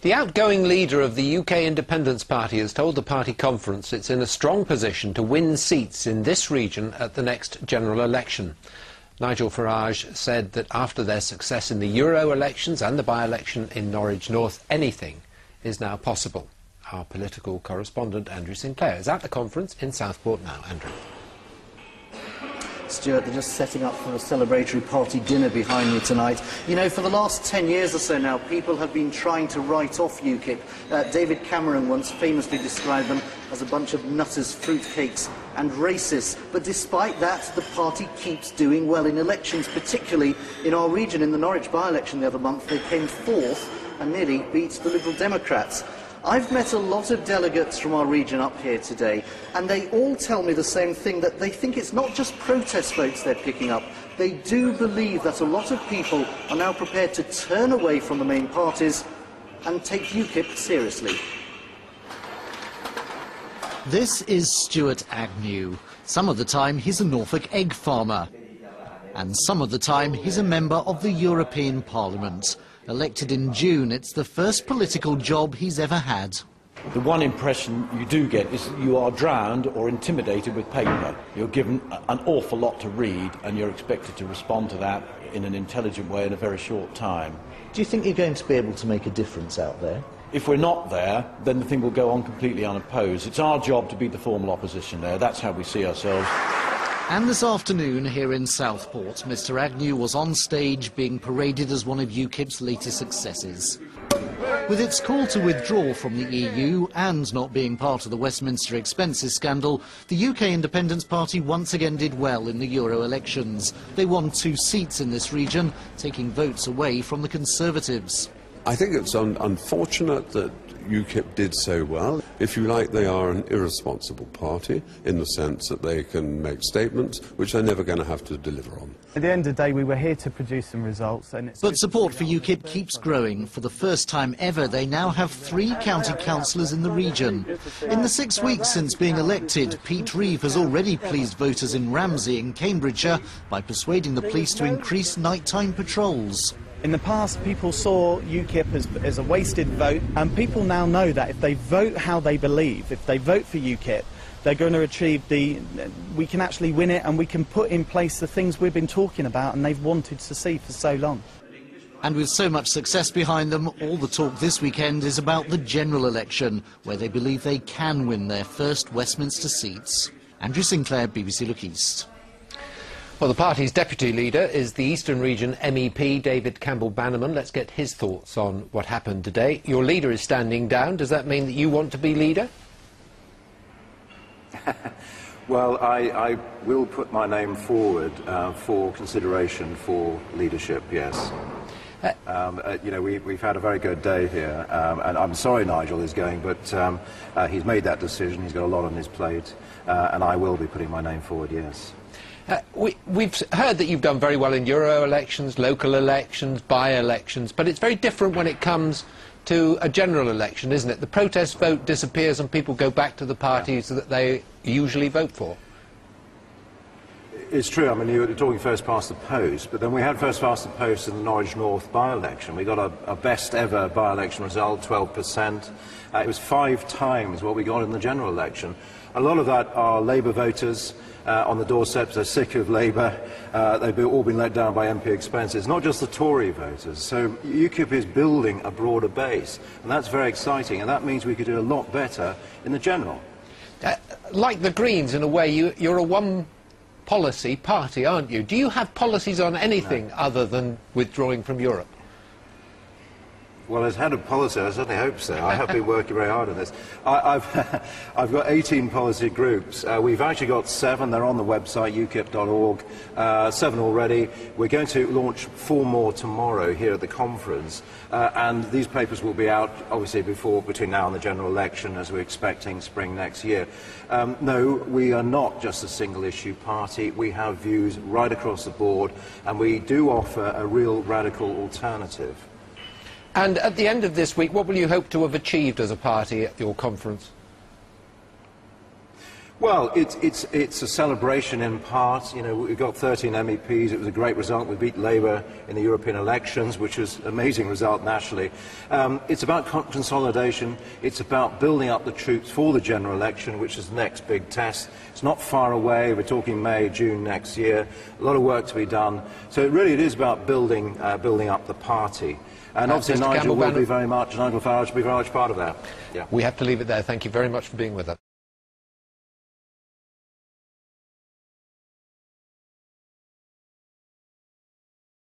The outgoing leader of the UK Independence Party has told the party conference it's in a strong position to win seats in this region at the next general election. Nigel Farage said that after their success in the Euro elections and the by-election in Norwich North, anything is now possible. Our political correspondent Andrew Sinclair is at the conference in Southport now. Andrew. Stuart, they're just setting up for a celebratory party dinner behind me tonight. You know, for the last 10 years or so now, people have been trying to write off UKIP. David Cameron once famously described them as a bunch of nutters, fruitcakes and racists. But despite that, the party keeps doing well in elections, particularly in our region. In the Norwich by-election the other month, they came fourth and nearly beat the Liberal Democrats. I've met a lot of delegates from our region up here today, and they all tell me the same thing, that they think it's not just protest votes they're picking up. They do believe that a lot of people are now prepared to turn away from the main parties and take UKIP seriously. This is Stuart Agnew. Some of the time he's a Norfolk egg farmer, and some of the time he's a member of the European Parliament. Elected in June, it's the first political job he's ever had. The one impression you do get is that you are drowned or intimidated with paper. You're given an awful lot to read and you're expected to respond to that in an intelligent way in a very short time. Do you think you're going to be able to make a difference out there? If we're not there, then the thing will go on completely unopposed. It's our job to be the formal opposition there. That's how we see ourselves. And this afternoon here in Southport, Mr Agnew was on stage being paraded as one of UKIP's latest successes. With its call to withdraw from the EU and not being part of the Westminster expenses scandal, the UK Independence Party once again did well in the Euro elections. They won 2 seats in this region, taking votes away from the Conservatives. I think it's unfortunate that UKIP did so well. If you like, they are an irresponsible party in the sense that they can make statements which they're never going to have to deliver on. At the end of the day, we were here to produce some results. But support for UKIP keeps growing. For the first time ever, they now have 3 county councillors in the region. In the 6 weeks since being elected, Pete Reeve has already pleased voters in Ramsey in Cambridgeshire by persuading the police to increase nighttime patrols. In the past, people saw UKIP as a wasted vote, and people now know that if they vote how they believe, if they vote for UKIP, they're going to achieve we can actually win it, and we can put in place the things we've been talking about and they've wanted to see for so long. And with so much success behind them, all the talk this weekend is about the general election, where they believe they can win their first Westminster seats. Andrew Sinclair, BBC Look East. Well, the party's deputy leader is the Eastern Region MEP, David Campbell-Bannerman. Let's get his thoughts on what happened today. Your leader is standing down. Does that mean that you want to be leader? Well, I will put my name forward for consideration for leadership, yes. You know, we've had a very good day here, and I'm sorry Nigel is going, but he's made that decision. He's got a lot on his plate, and I will be putting my name forward, yes. We've heard that you've done very well in Euro elections, local elections, by-elections, but it's very different when it comes to a general election, isn't it? The protest vote disappears and people go back to the parties that they usually vote for. It's true. I mean, you're talking first past the post, but then we had first past the post in the Norwich North by-election. We got a best-ever by-election result, 12%. It was 5 times what we got in the general election. A lot of that are Labour voters on the doorsteps. They're sick of Labour. They've all been let down by MP expenses, not just the Tory voters. So UKIP is building a broader base, and that's very exciting, and that means we could do a lot better in the general. Like the Greens, in a way, you're a one-policy party, aren't you? Do you have policies on anything other than withdrawing from Europe? Well, as head of policy, I certainly hope so. I have been working very hard on this. I've got 18 policy groups. We've actually got 7. They're on the website, ukip.org. 7 already. We're going to launch 4 more tomorrow here at the conference. And these papers will be out, obviously, between now and the general election, as we're expecting spring next year. No, we are not just a single-issue party. We have views right across the board, and we do offer a real radical alternative. And at the end of this week, what will you hope to have achieved as a party at your conference? Well, it's a celebration in part. You know, we've got 13 MEPs. It was a great result. We beat Labour in the European elections, which was an amazing result nationally. It's about consolidation. It's about building up the troops for the general election, which is the next big test. It's not far away. We're talking May, June next year. A lot of work to be done. So it is about building up the party. And obviously Nigel Farage will be very much part of that. Yeah. We have to leave it there. Thank you very much for being with us.